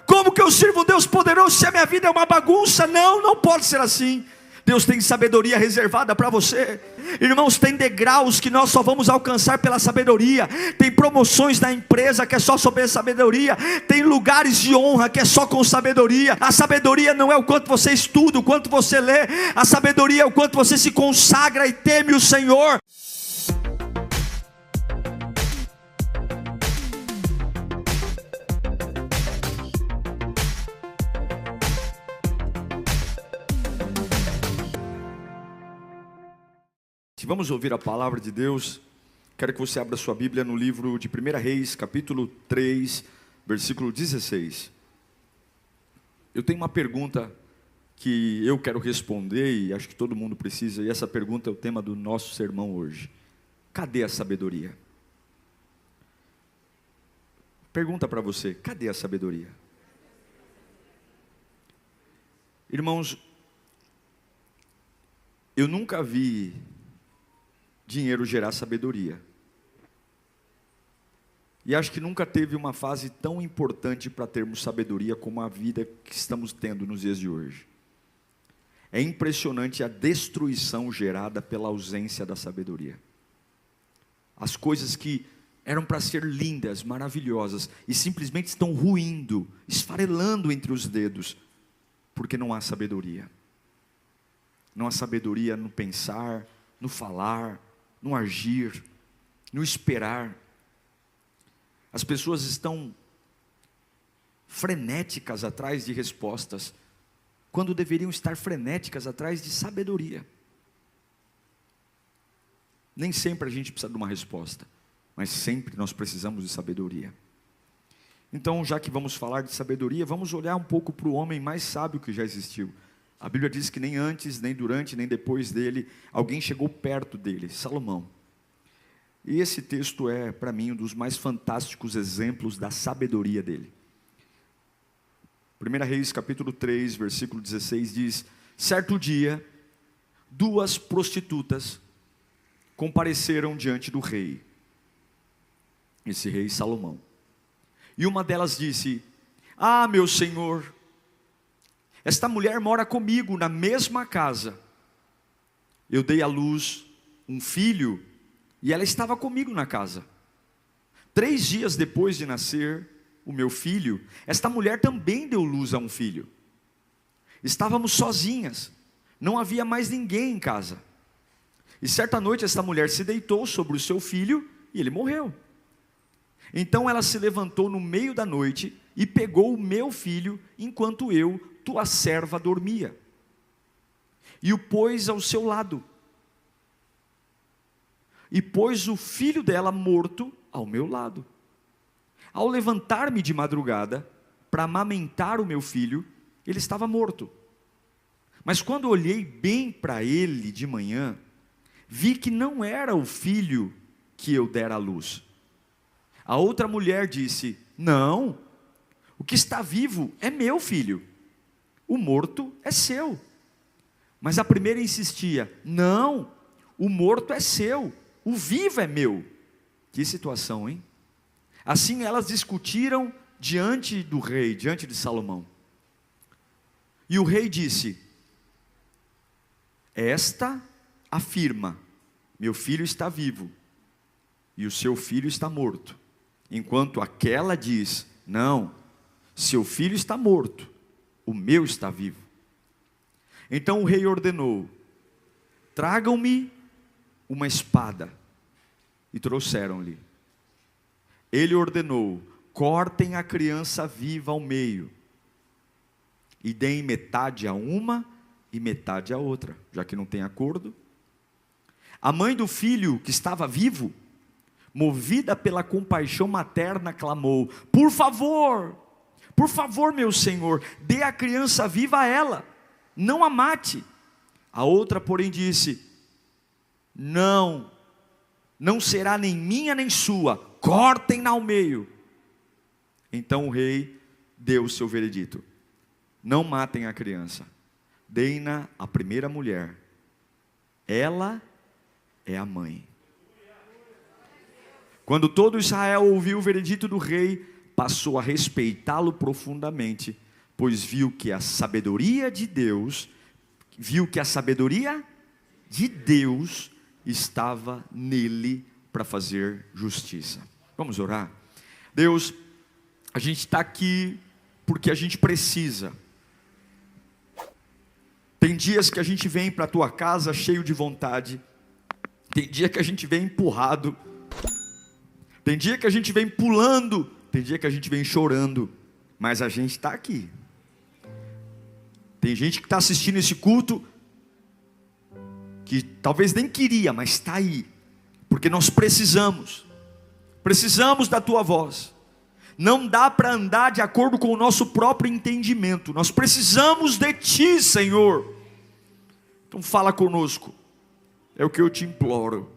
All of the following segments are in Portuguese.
Como que eu sirvo um Deus poderoso se a minha vida é uma bagunça? Não, não pode ser assim. Deus tem sabedoria reservada para você. Irmãos, tem degraus que nós só vamos alcançar pela sabedoria. Tem promoções na empresa que é só sobre sabedoria. Tem lugares de honra que é só com sabedoria. A sabedoria não é o quanto você estuda, o quanto você lê. A sabedoria é o quanto você se consagra e teme o Senhor. Vamos ouvir a palavra de Deus. Quero que você abra sua Bíblia no livro de 1 Reis, capítulo 3, versículo 16. Eu tenho uma pergunta que eu quero responder e acho que todo mundo precisa, e essa pergunta é o tema do nosso sermão hoje. Cadê a sabedoria? Pergunta para você, cadê a sabedoria? Irmãos, eu nunca vi dinheiro gerar sabedoria. E acho que nunca teve uma fase tão importante para termos sabedoria como a vida que estamos tendo nos dias de hoje. É impressionante a destruição gerada pela ausência da sabedoria. As coisas que eram para ser lindas, maravilhosas, e simplesmente estão ruindo, esfarelando entre os dedos, porque não há sabedoria. Não há sabedoria no pensar, no falar, no agir, no esperar. As pessoas estão frenéticas atrás de respostas, quando deveriam estar frenéticas atrás de sabedoria. Nem sempre a gente precisa de uma resposta, mas sempre nós precisamos de sabedoria. Então, já que vamos falar de sabedoria, vamos olhar um pouco para o homem mais sábio que já existiu. A Bíblia diz que nem antes, nem durante, nem depois dele, alguém chegou perto dele, Salomão. E esse texto é, para mim, um dos mais fantásticos exemplos da sabedoria dele. 1 Reis, capítulo 3, versículo 16, diz: certo dia, 2 prostitutas compareceram diante do rei, esse rei Salomão. E uma delas disse: ah, meu senhor, esta mulher mora comigo na mesma casa. Eu dei à luz um filho e ela estava comigo na casa. 3 dias depois de nascer o meu filho, esta mulher também deu luz a um filho. Estávamos sozinhas, não havia mais ninguém em casa. E certa noite esta mulher se deitou sobre o seu filho e ele morreu. Então ela se levantou no meio da noite e pegou o meu filho enquanto eu, tua serva, dormia, e o pôs ao seu lado, e pôs o filho dela morto ao meu lado. Ao levantar-me de madrugada para amamentar o meu filho, ele estava morto. Mas quando olhei bem para ele de manhã, vi que não era o filho que eu dera à luz. A outra mulher disse: não, o que está vivo é meu filho, o morto é seu. Mas a primeira insistia: não, o morto é seu, o vivo é meu. Que situação, hein? Assim elas discutiram diante do rei, diante de Salomão. E o rei disse: esta afirma, meu filho está vivo, e o seu filho está morto. Enquanto aquela diz: não, seu filho está morto, o meu está vivo. Então o rei ordenou: tragam-me uma espada. E trouxeram-lhe. Ele ordenou: cortem a criança viva ao meio, e deem metade a uma e metade a outra, já que não tem acordo. A mãe do filho que estava vivo, movida pela compaixão materna, clamou: por favor, meu senhor, dê a criança viva a ela, não a mate. A outra, porém, disse: não será nem minha nem sua, cortem-na ao meio. Então o rei deu o seu veredito: não matem a criança, deem-na à primeira mulher, ela é a mãe. Quando todo Israel ouviu o veredito do rei, passou a respeitá-lo profundamente, pois viu que a sabedoria de Deus estava nele para fazer justiça. Vamos orar? Deus, a gente está aqui porque a gente precisa. Tem dias que a gente vem para a tua casa cheio de vontade, tem dia que a gente vem empurrado, tem dia que a gente vem pulando, tem dia que a gente vem chorando, mas a gente está aqui. Tem gente que está assistindo esse culto, que talvez nem queria, mas está aí, porque nós precisamos da tua voz. Não dá para andar de acordo com o nosso próprio entendimento, nós precisamos de ti, Senhor. Então fala conosco, é o que eu te imploro,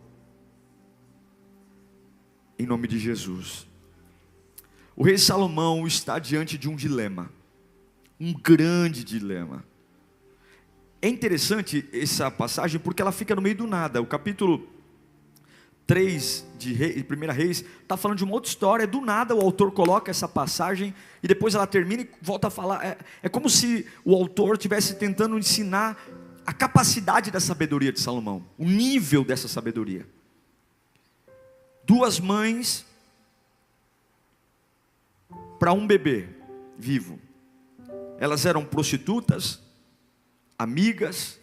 em nome de Jesus. O rei Salomão está diante de um dilema, um grande dilema. É interessante essa passagem porque ela fica no meio do nada. O capítulo 3 de 1 Reis está falando de uma outra história. Do nada o autor coloca essa passagem e depois ela termina e volta a falar. É como se o autor estivesse tentando ensinar a capacidade da sabedoria de Salomão, o nível dessa sabedoria. Duas mães para um bebê vivo. Elas eram prostitutas, amigas.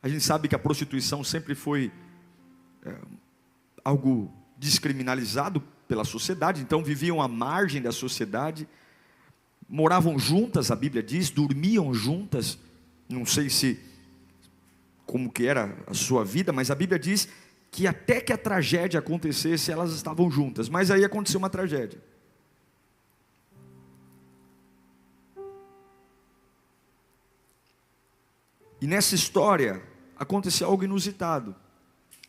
A gente sabe que a prostituição sempre foi algo descriminalizado pela sociedade, então viviam à margem da sociedade, moravam juntas, a Bíblia diz, dormiam juntas. Não sei como que era a sua vida, mas a Bíblia diz que até que a tragédia acontecesse, elas estavam juntas. Mas aí aconteceu uma tragédia. E nessa história aconteceu algo inusitado.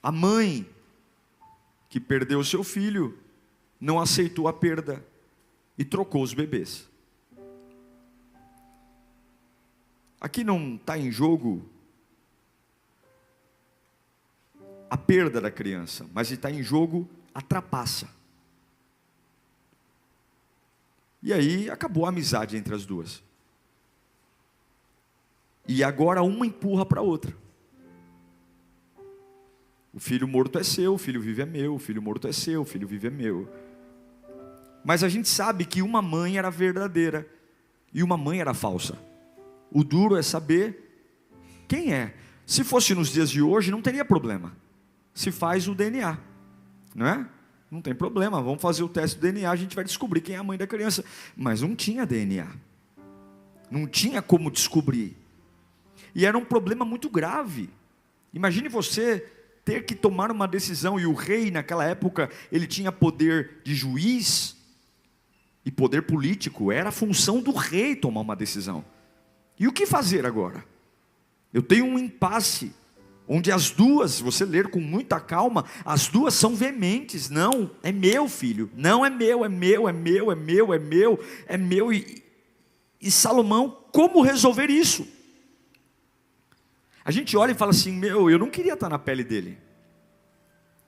A mãe que perdeu o seu filho não aceitou a perda e trocou os bebês. Aqui não está em jogo a perda da criança, mas está em jogo a trapaça. E aí acabou a amizade entre as duas. E agora uma empurra para a outra. O filho morto é seu, o filho vivo é meu, o filho morto é seu, o filho vivo é meu. Mas a gente sabe que uma mãe era verdadeira e uma mãe era falsa. O duro é saber quem é. Se fosse nos dias de hoje, não teria problema. Se faz o DNA, não é? Não tem problema, vamos fazer o teste do DNA, a gente vai descobrir quem é a mãe da criança. Mas não tinha DNA. Não tinha como descobrir. E era um problema muito grave. Imagine você ter que tomar uma decisão, e o rei naquela época, ele tinha poder de juiz e poder político, era a função do rei tomar uma decisão. E o que fazer agora? Eu tenho um impasse, onde as duas, se você ler com muita calma, as duas são veementes. Não, é meu filho, não é meu, é meu, é meu, é meu, é meu, é meu. E Salomão, como resolver isso? A gente olha e fala assim, eu não queria estar na pele dele.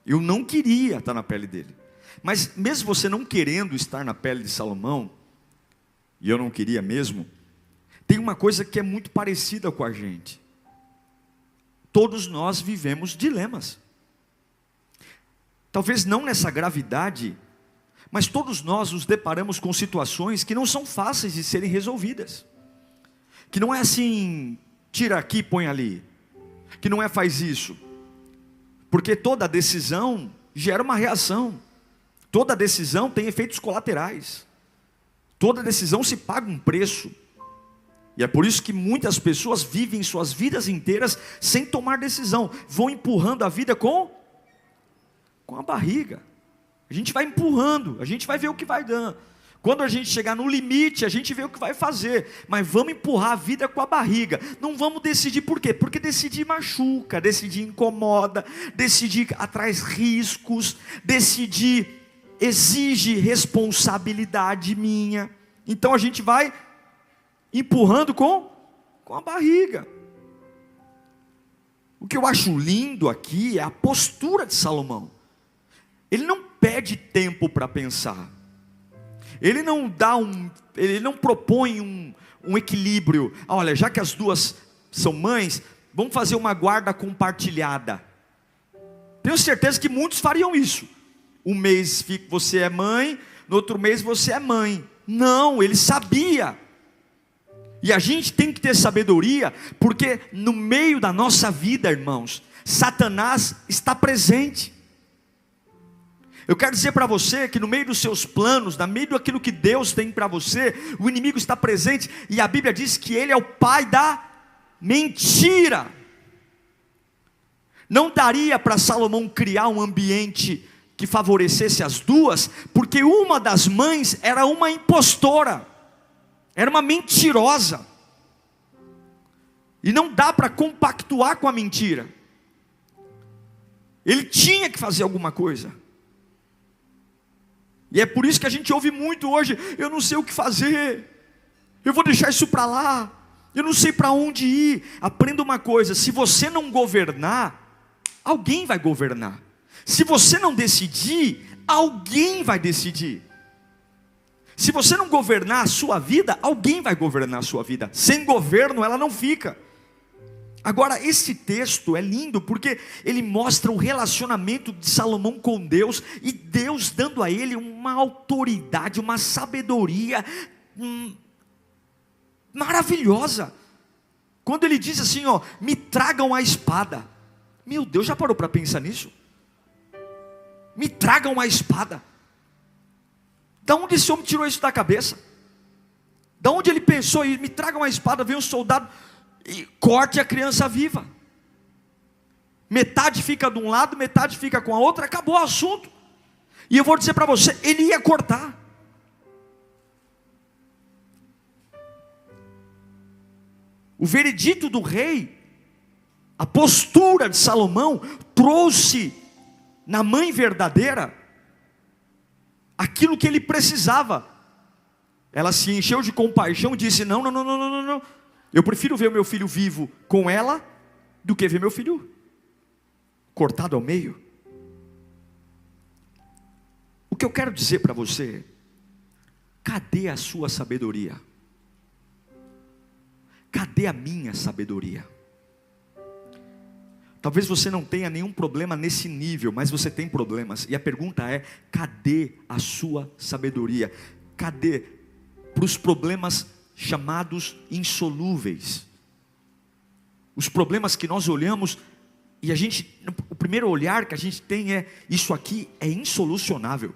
Eu não queria estar na pele dele. Mas mesmo você não querendo estar na pele de Salomão, e eu não queria mesmo, tem uma coisa que é muito parecida com a gente. Todos nós vivemos dilemas. Talvez não nessa gravidade, mas todos nós nos deparamos com situações que não são fáceis de serem resolvidas. Que não é assim, tira aqui, põe ali. Que não é faz isso. Porque toda decisão gera uma reação. Toda decisão tem efeitos colaterais. Toda decisão se paga um preço. E é por isso que muitas pessoas vivem suas vidas inteiras sem tomar decisão. Vão empurrando a vida com a barriga. A gente vai empurrando, a gente vai ver o que vai dando. Quando a gente chegar no limite, a gente vê o que vai fazer. Mas vamos empurrar a vida com a barriga. Não vamos decidir por quê? Porque decidir machuca, decidir incomoda, decidir traz riscos, decidir exige responsabilidade minha. Então a gente vai empurrando com a barriga. O que eu acho lindo aqui é a postura de Salomão. Ele não pede tempo para pensar. Ele não propõe um equilíbrio. Olha, já que as duas são mães, vamos fazer uma guarda compartilhada. Tenho certeza que muitos fariam isso. Um mês você é mãe, no outro mês você é mãe. Não, ele sabia. E a gente tem que ter sabedoria, porque no meio da nossa vida, irmãos, Satanás está presente. Eu quero dizer para você que no meio dos seus planos, no meio daquilo que Deus tem para você, o inimigo está presente, e a Bíblia diz que ele é o pai da mentira. Não daria para Salomão criar um ambiente que favorecesse as duas, porque uma das mães era uma impostora, era uma mentirosa, e não dá para compactuar com a mentira. Ele tinha que fazer alguma coisa. E é por isso que a gente ouve muito hoje: eu não sei o que fazer, eu vou deixar isso para lá, eu não sei para onde ir. Aprenda uma coisa: se você não governar, alguém vai governar. Se você não decidir, alguém vai decidir. Se você não governar a sua vida, alguém vai governar a sua vida. Sem governo ela não fica. Agora, esse texto é lindo porque ele mostra o relacionamento de Salomão com Deus, e Deus dando a ele uma autoridade, uma sabedoria maravilhosa. Quando ele diz assim, me tragam a espada. Meu Deus, já parou para pensar nisso? Me tragam a espada. Da onde esse homem tirou isso da cabeça? Da onde ele pensou, me tragam a espada, vem um soldado e corte a criança viva. Metade fica de um lado, metade fica com a outra, acabou o assunto. E eu vou dizer para você, ele ia cortar. O veredito do rei, a postura de Salomão, trouxe na mãe verdadeira aquilo que ele precisava. Ela se encheu de compaixão e disse: não, eu prefiro ver o meu filho vivo com ela do que ver meu filho cortado ao meio. O que eu quero dizer para você: cadê a sua sabedoria? Cadê a minha sabedoria? Talvez você não tenha nenhum problema nesse nível, mas você tem problemas. E a pergunta é: cadê a sua sabedoria? Cadê para os problemas chamados insolúveis? Os problemas que nós olhamos e o primeiro olhar que a gente tem é: isso aqui é insolucionável.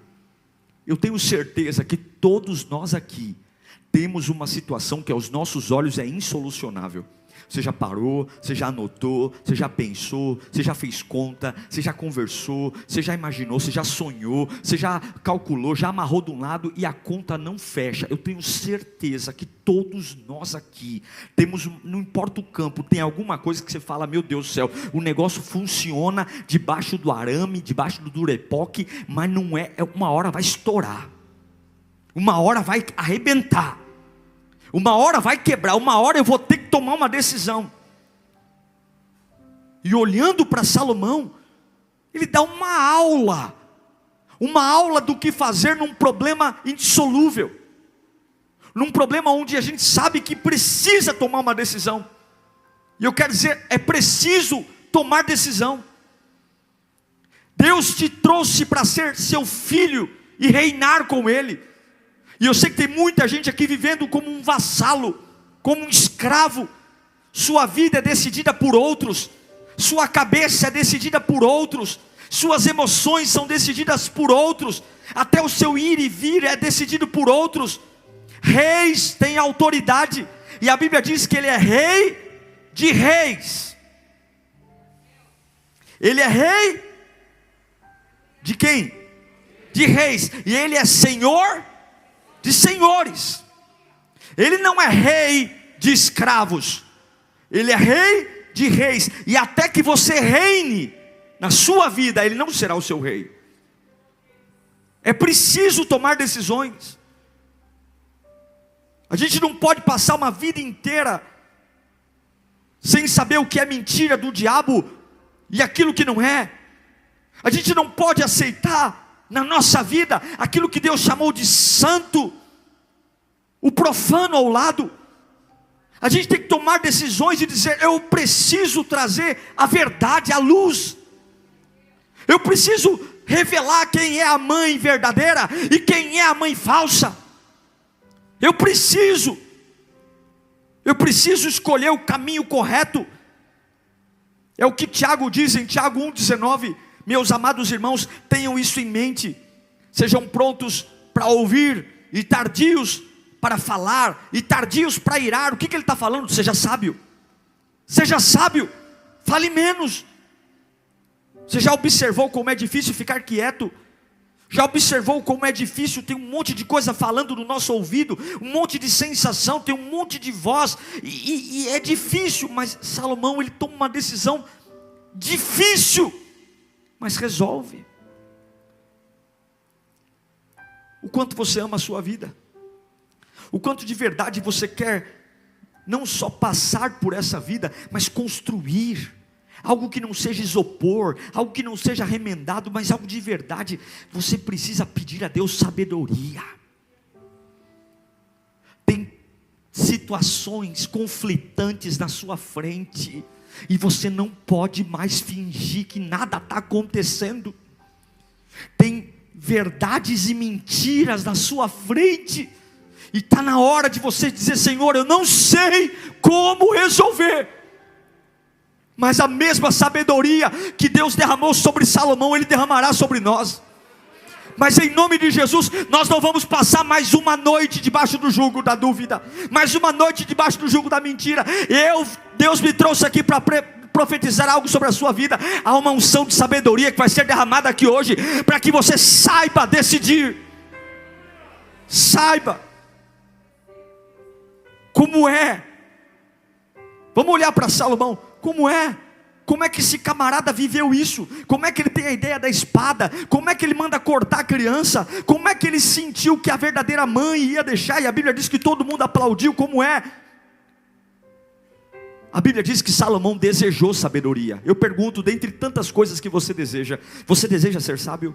Eu tenho certeza que todos nós aqui temos uma situação que aos nossos olhos é insolucionável. Você já parou, você já anotou, você já pensou, você já fez conta, você já conversou, você já imaginou, você já sonhou, você já calculou, já amarrou de um lado e a conta não fecha. Eu tenho certeza que todos nós aqui temos, não importa o campo, tem alguma coisa que você fala: meu Deus do céu, o negócio funciona debaixo do arame, debaixo do durepoque, mas não uma hora vai estourar, uma hora vai arrebentar, uma hora vai quebrar, uma hora eu vou ter que tomar uma decisão. E olhando para Salomão, ele dá uma aula do que fazer num problema indissolúvel, num problema onde a gente sabe que precisa tomar uma decisão. E eu quero dizer, é preciso tomar decisão. Deus te trouxe para ser seu filho e reinar com ele. E eu sei que tem muita gente aqui vivendo como um vassalo, como um escravo. Sua vida é decidida por outros, sua cabeça é decidida por outros, suas emoções são decididas por outros, até o seu ir e vir é decidido por outros. Reis têm autoridade, e a Bíblia diz que ele é rei de reis. Ele é rei de quem? De reis. E ele é senhor de senhores. Ele não é rei de escravos, ele é rei de reis. E até que você reine na sua vida, ele não será o seu rei. É preciso tomar decisões. A gente não pode passar uma vida inteira sem saber o que é mentira do diabo e aquilo que não é. A gente não pode aceitar na nossa vida aquilo que Deus chamou de santo o profano ao lado. A gente tem que tomar decisões e dizer: eu preciso trazer a verdade à luz. Eu preciso revelar quem é a mãe verdadeira e quem é a mãe falsa. Eu preciso escolher o caminho correto. É o que Tiago diz em Tiago 1,19. Meus amados irmãos, tenham isso em mente. Sejam prontos para ouvir e tardios para falar e tardios para irar. O que ele está falando? Seja sábio. Seja sábio. Fale menos. Você já observou como é difícil ficar quieto? Já observou como é difícil? Tem um monte de coisa falando no nosso ouvido, um monte de sensação, tem um monte de voz, e é difícil. Mas Salomão, ele toma uma decisão difícil, mas resolve. O quanto você ama a sua vida, o quanto de verdade você quer não só passar por essa vida, mas construir algo que não seja isopor, algo que não seja remendado, mas algo de verdade. Você precisa pedir a Deus sabedoria. Tem situações conflitantes na sua frente, e você não pode mais fingir que nada está acontecendo. Tem verdades e mentiras na sua frente, e está na hora de você dizer: Senhor, eu não sei como resolver. Mas a mesma sabedoria que Deus derramou sobre Salomão, Ele derramará sobre nós. Mas em nome de Jesus, nós não vamos passar mais uma noite debaixo do jugo da dúvida, mais uma noite debaixo do jugo da mentira. Deus me trouxe aqui para profetizar algo sobre a sua vida. Há uma unção de sabedoria que vai ser derramada aqui hoje, para que você saiba decidir. Saiba como é. Vamos olhar para Salomão. Como é que esse camarada viveu isso? Como é que ele tem a ideia da espada? Como é que ele manda cortar a criança? Como é que ele sentiu que a verdadeira mãe ia deixar? E a Bíblia diz que todo mundo aplaudiu. Como é? A Bíblia diz que Salomão desejou sabedoria. Eu pergunto, dentre tantas coisas que você deseja ser sábio?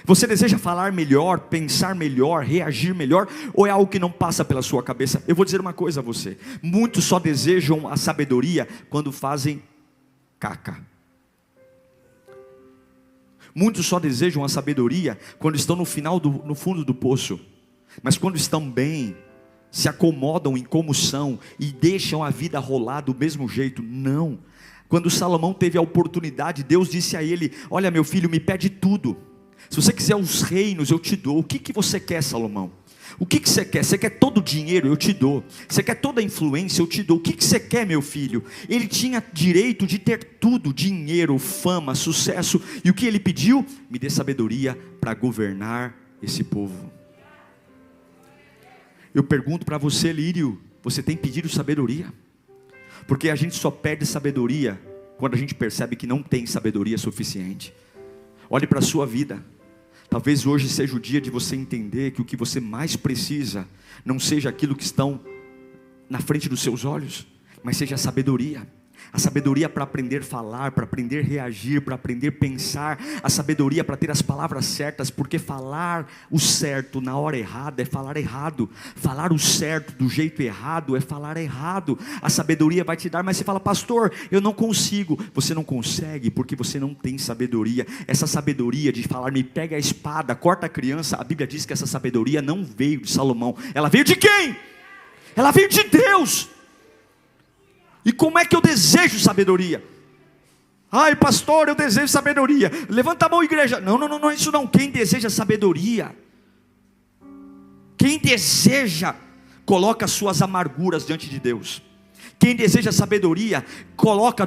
Você deseja falar melhor, pensar melhor, reagir melhor, ou é algo que não passa pela sua cabeça? Eu vou dizer uma coisa a você: muitos só desejam a sabedoria quando fazem caca. Muitos só desejam a sabedoria quando estão no fundo do poço. Mas quando estão bem, se acomodam em como são e deixam a vida rolar do mesmo jeito. Não. Quando Salomão teve a oportunidade, Deus disse a ele: olha, meu filho, me pede tudo. Se você quiser os reinos, eu te dou. O que você quer, Salomão? O que você quer? Você quer todo o dinheiro? Eu te dou. Você quer toda a influência? Eu te dou. O que você quer, meu filho? Ele tinha direito de ter tudo: dinheiro, fama, sucesso. E o que ele pediu? Me dê sabedoria para governar esse povo. Eu pergunto para você, Lírio, você tem pedido sabedoria? Porque a gente só perde sabedoria quando a gente percebe que não tem sabedoria suficiente. Olhe para a sua vida. Talvez hoje seja o dia de você entender que o que você mais precisa não seja aquilo que estão na frente dos seus olhos, mas seja a sabedoria. A sabedoria para aprender a falar, para aprender a reagir, para aprender a pensar. A sabedoria para ter as palavras certas, porque falar o certo na hora errada é falar errado. Falar o certo do jeito errado é falar errado. A sabedoria vai te dar, mas você fala: pastor, eu não consigo. Você não consegue porque você não tem sabedoria. Essa sabedoria de falar: me pega a espada, corta a criança. A Bíblia diz que essa sabedoria não veio de Salomão. Ela veio de quem? Ela veio de Deus. E como é que eu desejo sabedoria? Ai, pastor, eu desejo sabedoria. Levanta a mão, igreja. Não, isso não. Quem deseja sabedoria, quem deseja, coloca suas amarguras diante de Deus. Quem deseja sabedoria,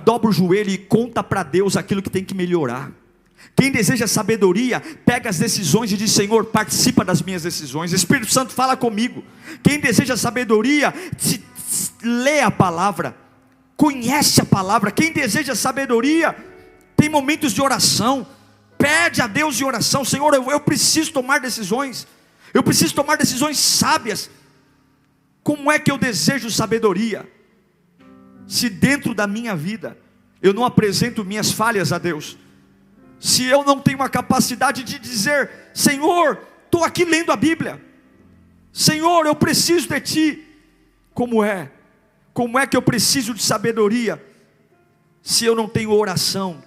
dobra o joelho e conta para Deus aquilo que tem que melhorar. Quem deseja sabedoria, pega as decisões e diz: Senhor, participa das minhas decisões. Espírito Santo, fala comigo. Quem deseja sabedoria, lê a palavra, conhece a palavra. Quem deseja sabedoria, tem momentos de oração, pede a Deus em oração: Senhor, eu preciso tomar decisões, eu preciso tomar decisões sábias. Como é que eu desejo sabedoria, se dentro da minha vida eu não apresento minhas falhas a Deus? Se eu não tenho a capacidade de dizer: Senhor, estou aqui lendo a Bíblia, Senhor, eu preciso de Ti. Como é? Como é que eu preciso de sabedoria se eu não tenho oração?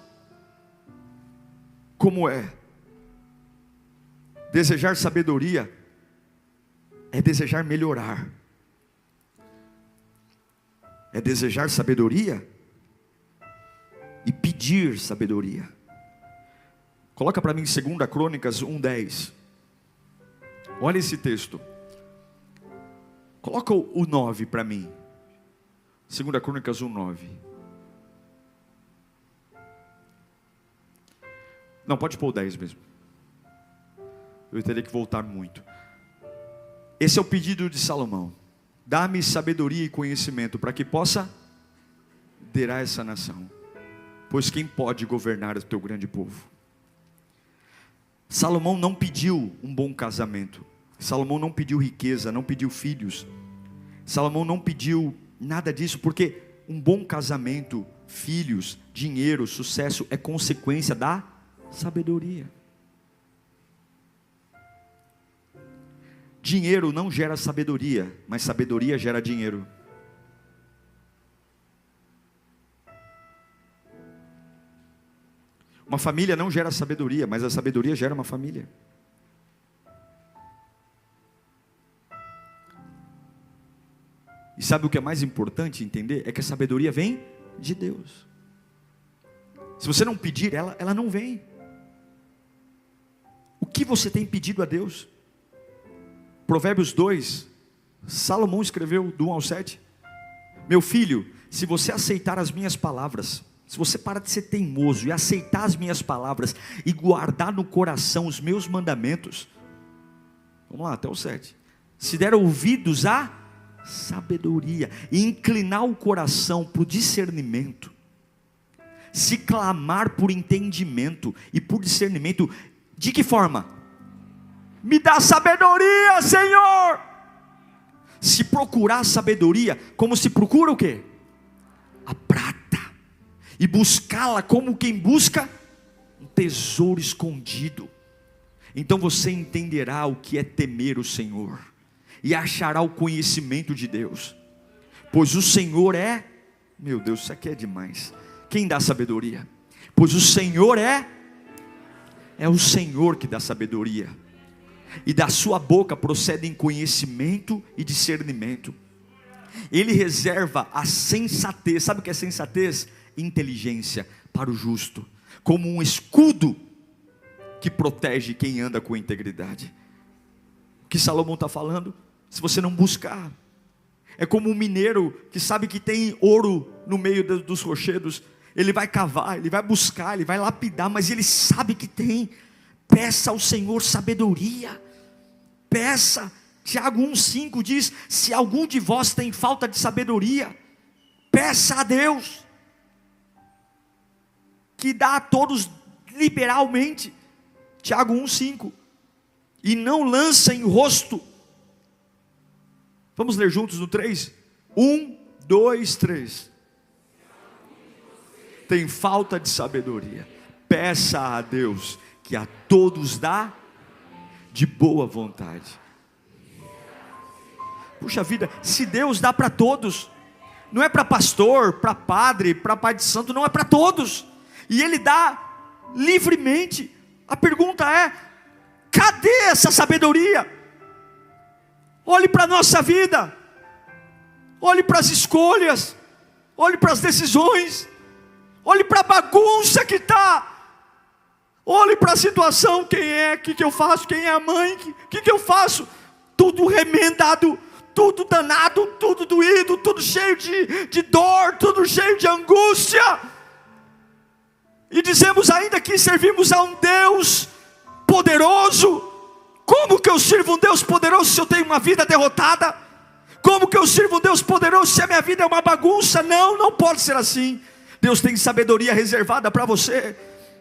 Como é? Desejar sabedoria é desejar melhorar. É desejar sabedoria e pedir sabedoria. Coloca para mim 2 Crônicas 1:10. Olha esse texto. Coloca o 9 para mim. 2 Crônicas 1:9. Não, pode pôr o 10 mesmo. Eu teria que voltar muito. Esse é o pedido de Salomão. Dá-me sabedoria e conhecimento para que possa liderar essa nação. Pois quem pode governar o teu grande povo? Salomão não pediu um bom casamento. Salomão não pediu riqueza, não pediu filhos. Salomão não pediu nada disso, porque um bom casamento, filhos, dinheiro, sucesso é consequência da sabedoria. Dinheiro não gera sabedoria, mas sabedoria gera dinheiro. Uma família não gera sabedoria, mas a sabedoria gera uma família. E sabe o que é mais importante entender? É que a sabedoria vem de Deus. Se você não pedir, ela não vem. O que você tem pedido a Deus? Provérbios 2, Salomão escreveu do 1 ao 7. Meu filho, se você aceitar as minhas palavras, se você parar de ser teimoso e aceitar as minhas palavras e guardar no coração os meus mandamentos, vamos lá, até o 7. Se der ouvidos à sabedoria e inclinar o coração para o discernimento, se clamar por entendimento e por discernimento, de que forma? Me dá sabedoria, Senhor. Se procurar sabedoria, como se procura o quê? A prata. E buscá-la como quem busca um tesouro escondido. Então você entenderá o que é temer o Senhor, e achará o conhecimento de Deus. Pois o Senhor é, meu Deus, isso aqui é demais. Quem dá sabedoria? Pois o Senhor é o Senhor que dá sabedoria. E da sua boca procedem conhecimento e discernimento. Ele reserva a sensatez. Sabe o que é sensatez? Inteligência para o justo, como um escudo que protege quem anda com integridade. O que Salomão está falando? Se você não buscar, é como um mineiro que sabe que tem ouro no meio dos rochedos. Ele vai cavar, ele vai buscar, ele vai lapidar, mas ele sabe que tem. Peça ao Senhor sabedoria. Peça. Tiago 1,5 diz: se algum de vós tem falta de sabedoria, peça a Deus, que dá a todos liberalmente. Tiago 1,5. E não lança em rosto. Vamos ler juntos no 3? 1, 2, 3. Tem falta de sabedoria, peça a Deus, que a todos dá de boa vontade. Puxa vida, se Deus dá para todos, não é para pastor, para padre, para pai de santo, não, é para todos. E Ele dá livremente. A pergunta é: cadê essa sabedoria? Olhe para a nossa vida, olhe para as escolhas, olhe para as decisões, olhe para a bagunça que está. Olhe para a situação, quem é, o que eu faço, quem é a mãe, o que eu faço? Tudo remendado, tudo danado, tudo doído, tudo cheio de dor, tudo cheio de angústia. E dizemos ainda que servimos a um Deus poderoso. Como que eu sirvo um Deus poderoso se eu tenho uma vida derrotada? Como que eu sirvo um Deus poderoso se a minha vida é uma bagunça? Não, não pode ser assim. Deus tem sabedoria reservada para você.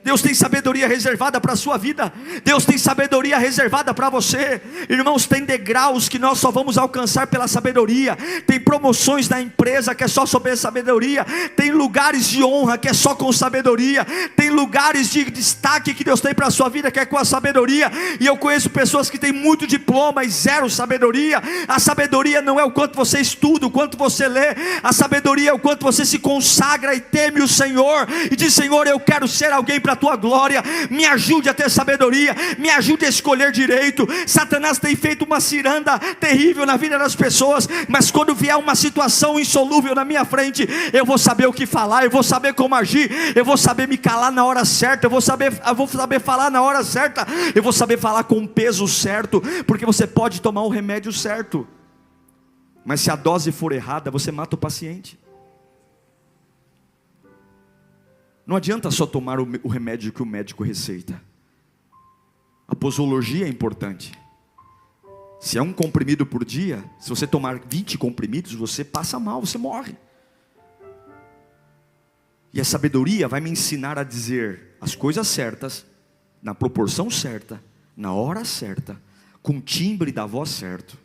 Deus tem sabedoria reservada para a sua vida. Deus tem sabedoria reservada para você. Irmãos, tem degraus que nós só vamos alcançar pela sabedoria. Tem promoções na empresa que é só sobre sabedoria. Tem lugares de honra que é só com sabedoria. Tem lugares de destaque que Deus tem para a sua vida que é com a sabedoria. E eu conheço pessoas que têm muito diploma e zero sabedoria. A sabedoria não é o quanto você estuda, o quanto você lê. A sabedoria é o quanto você se consagra e teme o Senhor e diz: Senhor, eu quero ser alguém para a tua glória. Me ajude a ter sabedoria, me ajude a escolher direito. Satanás tem feito uma ciranda terrível na vida das pessoas, mas quando vier uma situação insolúvel na minha frente, eu vou saber o que falar, eu vou saber como agir, eu vou saber me calar na hora certa, eu vou saber falar na hora certa, eu vou saber falar com o peso certo, porque você pode tomar o remédio certo, mas se a dose for errada, você mata o paciente. Não adianta só tomar o remédio que o médico receita. A posologia é importante. Se é um comprimido por dia, se você tomar 20 comprimidos, você passa mal, você morre. E a sabedoria vai me ensinar a dizer as coisas certas, na proporção certa, na hora certa, com o timbre da voz certo.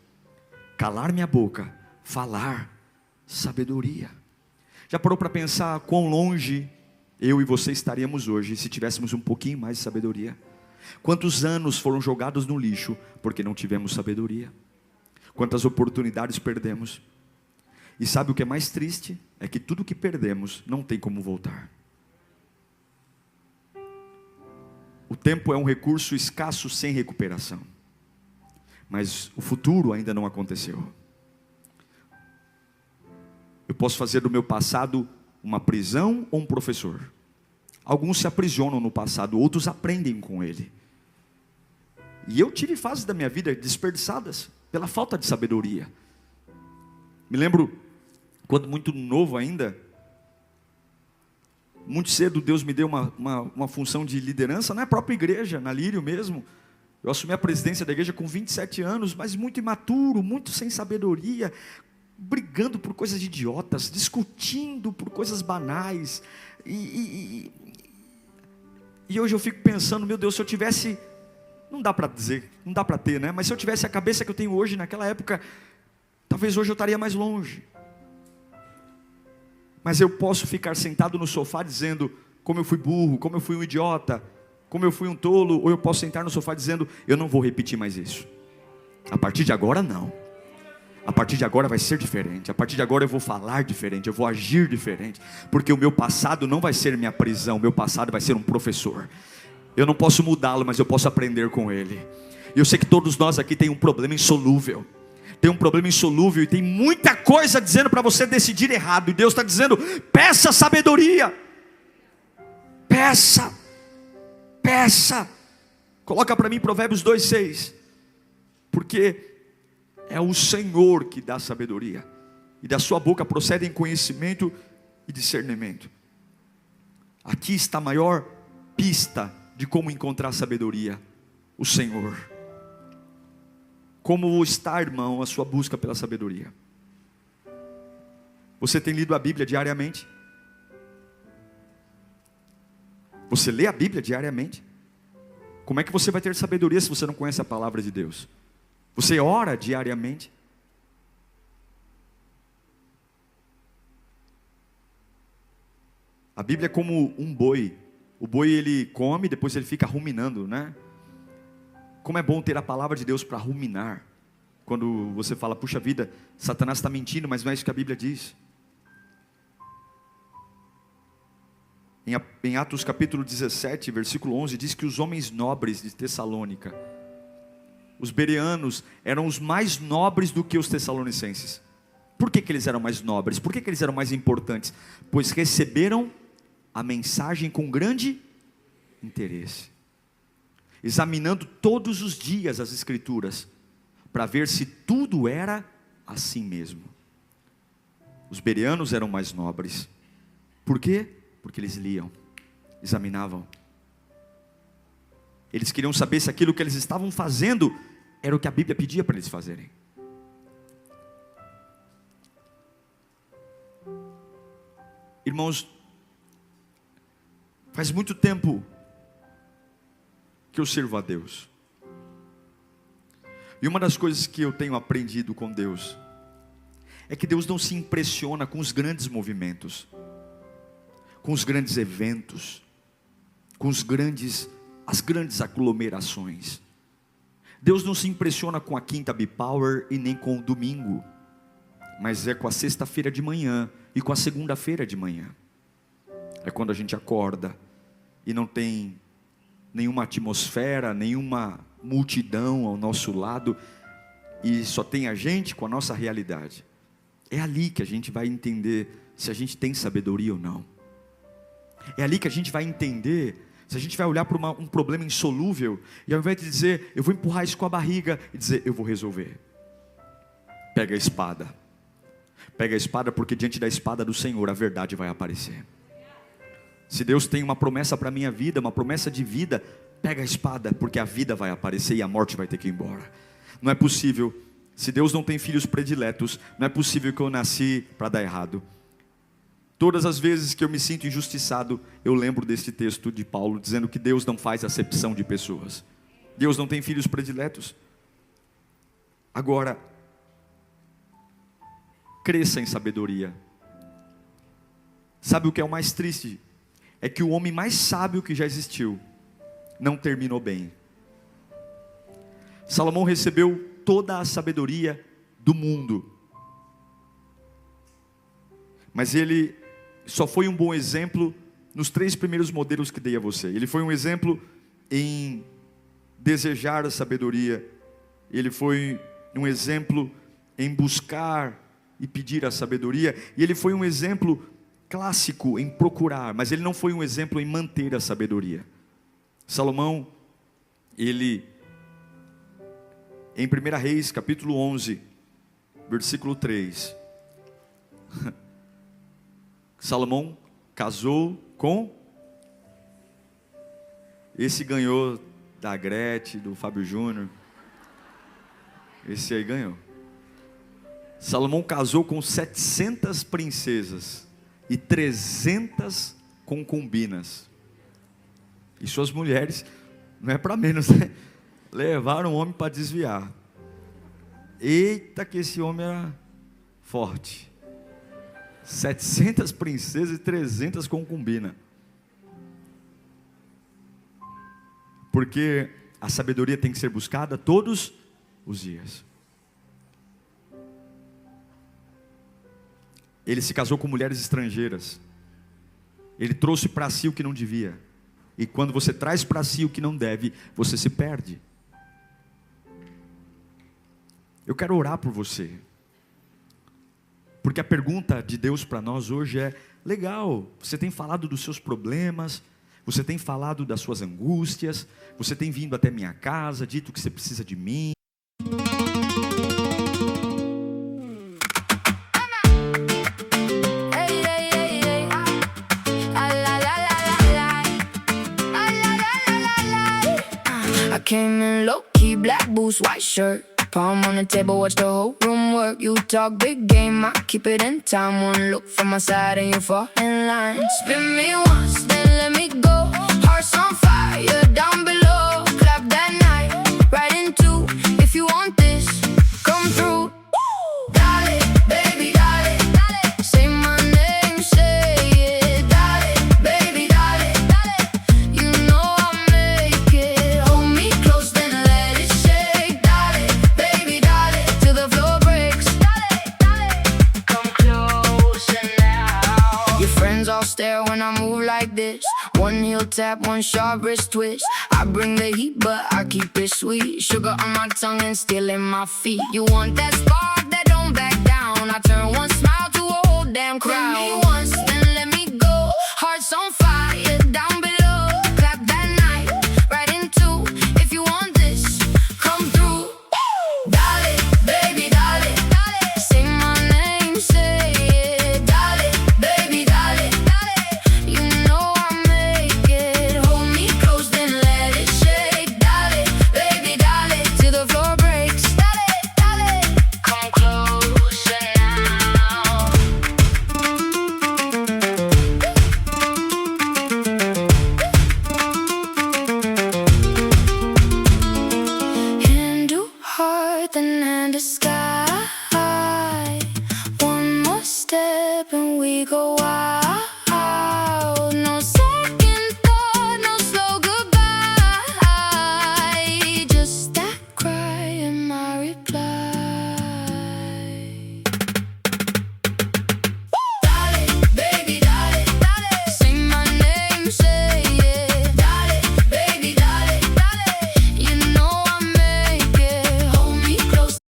Calar minha boca, falar sabedoria. Já parou para pensar quão longe eu e você estaríamos hoje se tivéssemos um pouquinho mais de sabedoria? Quantos anos foram jogados no lixo porque não tivemos sabedoria? Quantas oportunidades perdemos? E sabe o que é mais triste? É que tudo que perdemos não tem como voltar. O tempo é um recurso escasso sem recuperação. Mas o futuro ainda não aconteceu. Eu posso fazer do meu passado uma prisão ou um professor. Alguns se aprisionam no passado, outros aprendem com ele. E eu tive fases da minha vida desperdiçadas pela falta de sabedoria. Me lembro, quando muito novo ainda, muito cedo Deus me deu uma função de liderança na própria igreja, na Lírio mesmo. Eu assumi a presidência da igreja com 27 anos, mas muito imaturo, muito sem sabedoria, brigando por coisas idiotas, discutindo por coisas banais. E hoje eu fico pensando, meu Deus, se eu tivesse, não dá para dizer, não dá para ter, né? Mas se eu tivesse a cabeça que eu tenho hoje naquela época, talvez hoje eu estaria mais longe. Mas eu posso ficar sentado no sofá dizendo como eu fui burro, como eu fui um idiota, como eu fui um tolo, ou eu posso sentar no sofá dizendo: eu não vou repetir mais isso. A partir de agora não. A partir de agora vai ser diferente. A partir de agora eu vou falar diferente, eu vou agir diferente, porque o meu passado não vai ser minha prisão, o meu passado vai ser um professor. Eu não posso mudá-lo, mas eu posso aprender com ele. E eu sei que todos nós aqui tem um problema insolúvel. Tem um problema insolúvel e tem muita coisa dizendo para você decidir errado. E Deus está dizendo: peça sabedoria. Peça. Peça. Coloca para mim Provérbios 2:6. Porque é o Senhor que dá sabedoria, e da sua boca procedem conhecimento e discernimento. Aqui está a maior pista de como encontrar sabedoria: o Senhor. Como está, irmão, a sua busca pela sabedoria? Você tem lido a Bíblia diariamente? Você lê a Bíblia diariamente? Como é que você vai ter sabedoria se você não conhece a palavra de Deus? Você ora diariamente? A Bíblia é como um boi. O boi ele come, depois ele fica ruminando, né? Como é bom ter a palavra de Deus para ruminar. Quando você fala: puxa vida, Satanás está mentindo, mas não é isso que a Bíblia diz. Em Atos capítulo 17, versículo 11, diz que os homens nobres de Tessalônica, os bereanos, eram os mais nobres do que os tessalonicenses. Por que eles eram mais nobres? Por que eles eram mais importantes? Pois receberam a mensagem com grande interesse, examinando todos os dias as Escrituras, para ver se tudo era assim mesmo. Os bereanos eram mais nobres. Por quê? Porque eles liam, examinavam. Eles queriam saber se aquilo que eles estavam fazendo era o que a Bíblia pedia para eles fazerem. Irmãos, faz muito tempo que eu sirvo a Deus. E uma das coisas que eu tenho aprendido com Deus é que Deus não se impressiona com os grandes movimentos, com os grandes eventos, com as grandes aglomerações. Deus não se impressiona com a quinta B-Power e nem com o domingo, mas é com a sexta-feira de manhã e com a segunda-feira de manhã. É quando a gente acorda e não tem nenhuma atmosfera, nenhuma multidão ao nosso lado, e só tem a gente com a nossa realidade. É ali que a gente vai entender se a gente tem sabedoria ou não. É ali que a gente vai entender se a gente vai olhar para um problema insolúvel, e ao invés de dizer, eu vou empurrar isso com a barriga, e dizer, eu vou resolver. Pega a espada. Pega a espada, porque diante da espada do Senhor a verdade vai aparecer. Se Deus tem uma promessa para a minha vida, uma promessa de vida, pega a espada, porque a vida vai aparecer e a morte vai ter que ir embora. Não é possível, se Deus não tem filhos prediletos, não é possível que eu nasci para dar errado. Todas as vezes que eu me sinto injustiçado, eu lembro deste texto de Paulo, dizendo que Deus não faz acepção de pessoas. Deus não tem filhos prediletos. Agora, cresça em sabedoria. Sabe o que é o mais triste? É que o homem mais sábio que já existiu não terminou bem. Salomão recebeu toda a sabedoria do mundo, mas ele só foi um bom exemplo nos 3 primeiros modelos que dei a você. Ele foi um exemplo em desejar a sabedoria, ele foi um exemplo em buscar e pedir a sabedoria, e ele foi um exemplo clássico em procurar, mas ele não foi um exemplo em manter a sabedoria. Salomão, ele, em 1 Reis, capítulo 11, versículo 3, Salomão casou com, esse ganhou da Gretchen, do Fábio Júnior, esse aí ganhou. Salomão casou com 700 princesas e 300 concubinas. E suas mulheres, não é para menos, né? Levaram o homem para desviar. Eita, que esse homem era forte. 700 princesas e 300 concubinas. Porque a sabedoria tem que ser buscada todos os dias. Ele se casou com mulheres estrangeiras. Ele trouxe para si o que não devia. E quando você traz para si o que não deve, você se perde. Eu quero orar por você. Porque a pergunta de Deus para nós hoje é: legal, você tem falado dos seus problemas, você tem falado das suas angústias, você tem vindo até minha casa, dito que você precisa de mim. I came in low-key, black boots, white shirt, palm on the table, watch the whole room work. You talk big game, I keep it in time. One look from my side and you fall in line. Spin me once, then let me go. Hearts on fire, down below. Clap that night, right in two. If you want this, come through. Dale, baby, dale, dale. Say my name, say it. Dale, baby, dale, dale. You know I'll make it. Hold me close, then let it shake. Dale, baby, dale, till the floor breaks. Dale, dale. Come closer now. Your friends all stare when I move like this. One heel tap, one sharp wrist twist. I bring the heat, but I keep it sweet. Sugar on my tongue and still in my feet. You want that spark that don't back down. I turn one smile to a whole damn crowd. Give me once, then let me go. Hearts on fire, down below. Clap that night, right in two. If you want this, come through. Dale, baby, dale, dale. Say my name, say it. Dale, baby, dale, dale. You know I'll make it. Hold me close, then let it shake. Dale, baby, dale, till the floor breaks. Dale, dale. Come closer now. a step and we go wild. No second thought, no slow goodbye. Just that cry and my reply. Dale, baby, dale, dale. Say my name, say it. Dale, baby, dale, dale. You know I make it. Hold me close.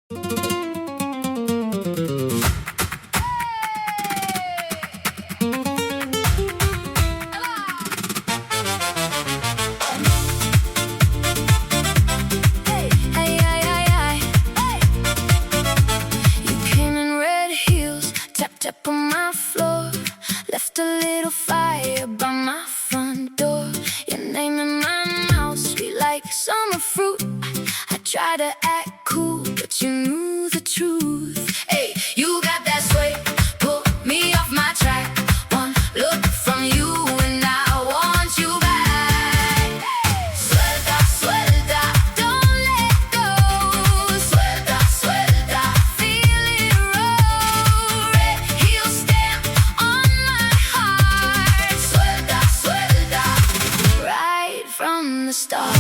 Hey, hey, hey, hey, hey. You came in red heels, tap tap on my floor. Left a little fire by my front door. Your name in my mouth, sweet like summer fruit. I try to act cool, but you knew the truth. Hey, you got that sway, pull me off my track. One look from you and I want you back. Suelta, suelta, don't let go. Suelta, suelta, feel it roll. Red heel stamp on my heart. Suelta, suelta, right from the start.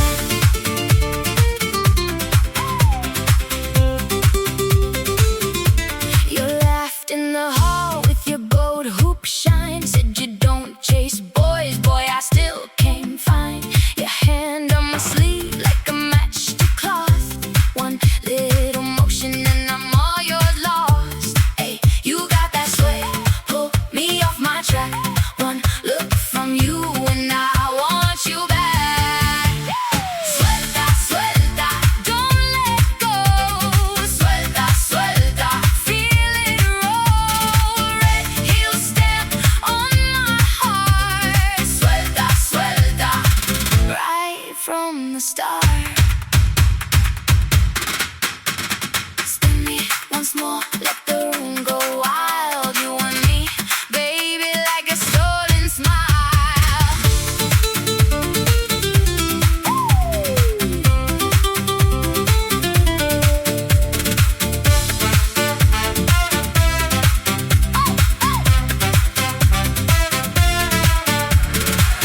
You laughed in the hall with your gold hoop shine. Said you don't chase boys, boy, I still came fine. Your hand on my sleeve like a match to cloth. One little motion and I'm all yours lost. Hey, you got that sway, pull me off my track. One look from you and I want you back. Suelta, suelta, don't let go. Suelta, suelta, feel it roll. Red heel stamp on my heart. Suelta, suelta, right from the start. Spin me once more, let the room go wild. You and me, baby, like a stolen smile.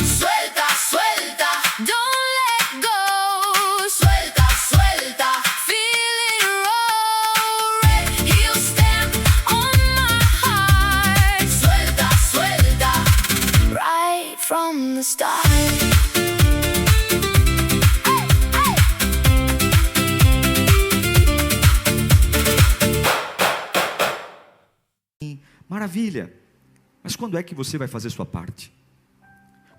Suelta, suelta, don't let go. Suelta, suelta, feel it roll. Red heel stamp on my heart. Suelta, suelta, right from the start. Maravilha. Mas quando é que você vai fazer sua parte?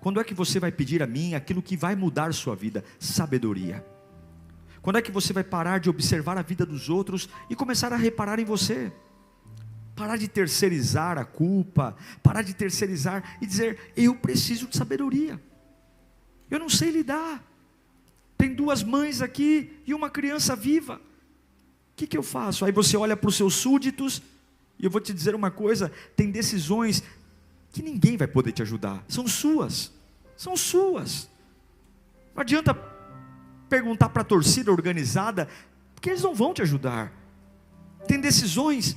Quando é que você vai pedir a mim aquilo que vai mudar sua vida? Sabedoria. Quando é que você vai parar de observar a vida dos outros e começar a reparar em você? Parar de terceirizar a culpa, parar de terceirizar e dizer, eu preciso de sabedoria. Eu não sei lidar. Tem duas mães aqui e uma criança viva. O que eu faço? Aí você olha para os seus súditos, e eu vou te dizer uma coisa, tem decisões que ninguém vai poder te ajudar, são suas. Não adianta perguntar para a torcida organizada, porque eles não vão te ajudar. Tem decisões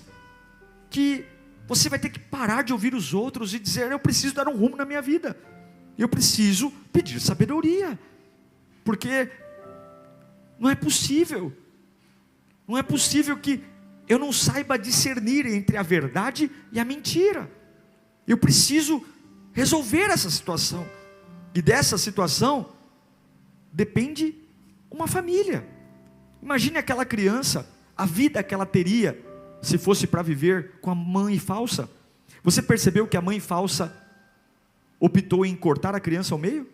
que você vai ter que parar de ouvir os outros e dizer, eu preciso dar um rumo na minha vida, eu preciso pedir sabedoria, porque não é possível que eu não saiba discernir entre a verdade e a mentira. Eu preciso resolver essa situação, e dessa situação depende uma família. Imagine aquela criança, a vida que ela teria se fosse para viver com a mãe falsa. Você percebeu que a mãe falsa optou em cortar a criança ao meio?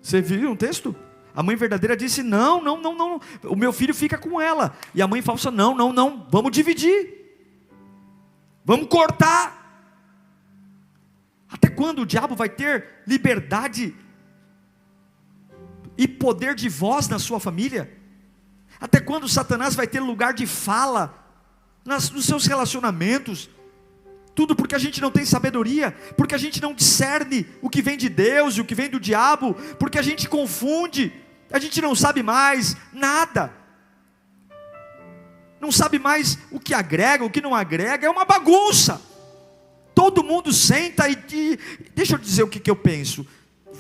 Você viu um texto? A mãe verdadeira disse, não, o meu filho fica com ela. E a mãe falsa, não, vamos dividir. Vamos cortar. Até quando o diabo vai ter liberdade e poder de voz na sua família? Até quando Satanás vai ter lugar de fala nos seus relacionamentos? Tudo porque a gente não tem sabedoria, porque a gente não discerne o que vem de Deus e o que vem do diabo, porque a gente confunde, a gente não sabe mais nada, não sabe mais o que agrega, o que não agrega, é uma bagunça. todo mundo senta e deixa eu dizer o que eu penso.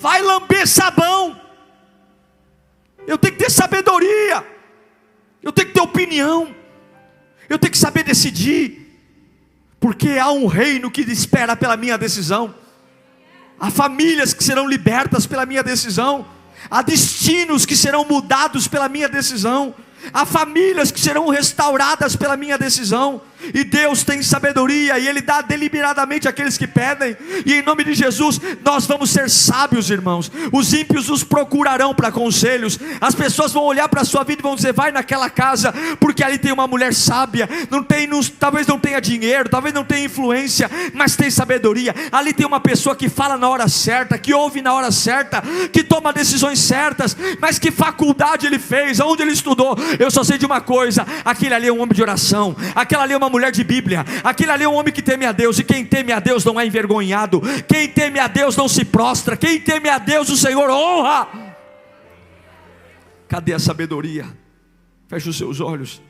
Vai lamber sabão. Eu tenho que ter sabedoria. Eu tenho que ter opinião. Eu tenho que saber decidir. Porque há um reino que espera pela minha decisão. Há famílias que serão libertas pela minha decisão. Há destinos que serão mudados pela minha decisão. Há famílias que serão restauradas pela minha decisão. E Deus tem sabedoria, e Ele dá deliberadamente àqueles que pedem. E em nome de Jesus, nós vamos ser sábios, irmãos. Os ímpios nos procurarão para conselhos. As pessoas vão olhar para a sua vida e vão dizer: vai naquela casa, porque ali tem uma mulher sábia. Talvez não tenha dinheiro, talvez não tenha influência, mas tem sabedoria. Ali tem uma pessoa que fala na hora certa, que ouve na hora certa, que toma decisões certas. Mas que faculdade ele fez? Aonde ele estudou? Eu só sei de uma coisa: aquele ali é um homem de oração, aquela ali é uma mulher de Bíblia, aquele ali é um homem que teme a Deus. E quem teme a Deus não é envergonhado. Quem teme a Deus não se prostra. Quem teme a Deus, o Senhor honra. Cadê a sabedoria? Feche os seus olhos.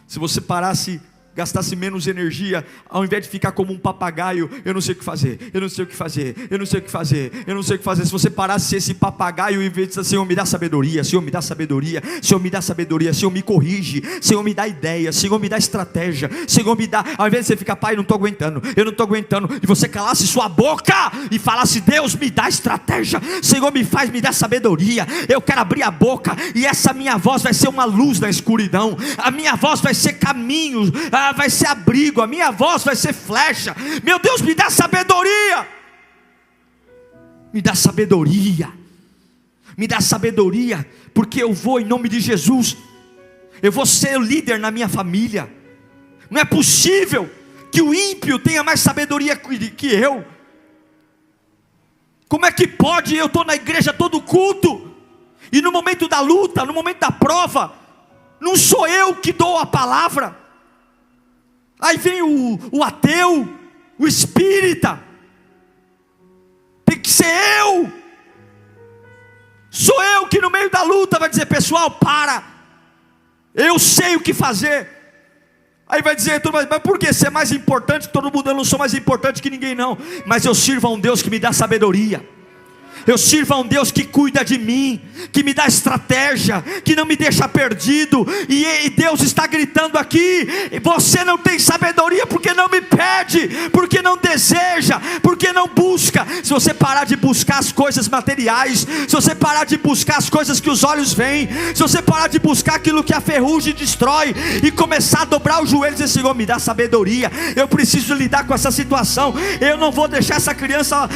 Se você parasse, gastasse menos energia, ao invés de ficar como um papagaio: eu não sei o que fazer, eu não sei o que fazer, eu não sei o que fazer, eu não sei o que fazer. Se você parasse esse papagaio e em vez de dizer: Senhor, me dá sabedoria, Senhor, me dá sabedoria, Senhor, me dá sabedoria, Senhor, me corrige, Senhor, me dá ideia, Senhor, me dá estratégia, Senhor, me dá. Ao invés de você ficar: pai, não estou aguentando, eu não estou aguentando, e você calasse sua boca e falasse: Deus, me dá estratégia, Senhor, me dá sabedoria. Eu quero abrir a boca, e essa minha voz vai ser uma luz na escuridão. A minha voz vai ser caminho, vai ser abrigo, a minha voz vai ser flecha. Meu Deus, me dá sabedoria. Me dá sabedoria. Me dá sabedoria, porque eu vou, em nome de Jesus, eu vou ser o líder na minha família. Não é possível que o ímpio tenha mais sabedoria que eu. Como é que pode? Eu estou na igreja todo culto, e no momento da luta, no momento da prova, não sou eu que dou a palavra. Aí vem o ateu, o espírita. Tem que ser eu. Sou eu que no meio da luta vai dizer: pessoal, para, eu sei o que fazer. Aí vai dizer: mas por que? Você é mais importante que todo mundo? Eu não sou mais importante que ninguém não. Mas eu sirvo a um Deus que me dá sabedoria. Eu sirvo a um Deus que cuida de mim, que me dá estratégia, que não me deixa perdido. E Deus está gritando aqui: você não tem sabedoria porque não me pede, porque não deseja, porque não busca. Se você parar de buscar as coisas materiais, se você parar de buscar as coisas que os olhos veem, se você parar de buscar aquilo que a ferrugem destrói, e começar a dobrar os joelhos e dizer: Senhor, me dá sabedoria, eu preciso lidar com essa situação. Eu não vou deixar essa criança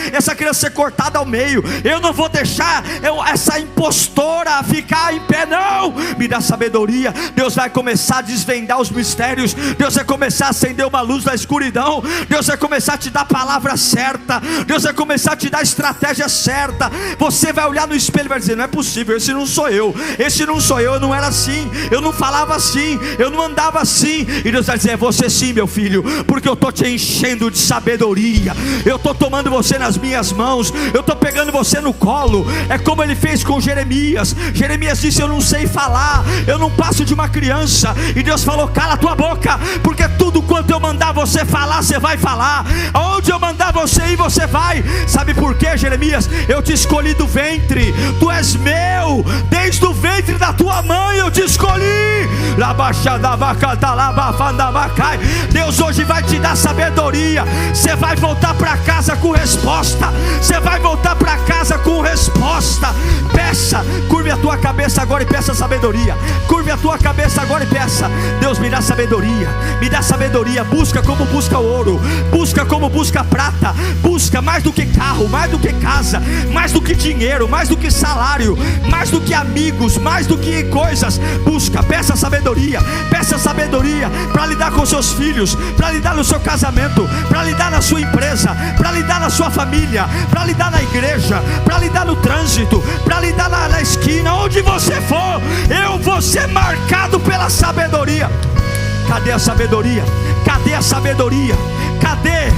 ser cortada ao meio. Eu não vou deixar essa impostora ficar em pé, não. Me dá sabedoria. Deus vai começar a desvendar os mistérios. Deus vai começar a acender uma luz na escuridão. Deus vai começar a te dar a palavra certa. Deus vai começar a te dar a estratégia certa. Você vai olhar no espelho e vai dizer: não é possível, esse não sou eu, esse não sou eu, eu não era assim, eu não falava assim, eu não andava assim. E Deus vai dizer: é você sim, meu filho, porque eu estou te enchendo de sabedoria. Eu estou tomando você nas minhas mãos, eu estou pegando você no colo. É como Ele fez com Jeremias. Jeremias disse: eu não sei falar, eu não passo de uma criança. E Deus falou: cala a tua boca, porque tudo quanto eu mandar você falar, você vai falar. Aonde eu mandar você ir, você vai. Sabe por quê, Jeremias? Eu te escolhi do ventre, tu és meu, desde o ventre da tua mãe eu te escolhi. Deus hoje vai te dar sabedoria. Você vai voltar para casa com resposta. Você vai voltar para casa com resposta. Peça, curve a tua cabeça agora e peça sabedoria. Curve a tua cabeça agora e peça: Deus, me dá sabedoria, me dá sabedoria. Busca como busca ouro, busca como busca prata. Busca mais do que carro, mais do que casa, mais do que dinheiro, mais do que salário, mais do que amigos, mais do que coisas. Busca, peça sabedoria para lidar com seus filhos, para lidar no seu casamento, para lidar na sua empresa, para lidar na sua família, para lidar na igreja, para lidar no trânsito, para lidar na esquina, onde você for. Eu vou ser marcado pela sabedoria. Cadê a sabedoria? Cadê a sabedoria? Cadê?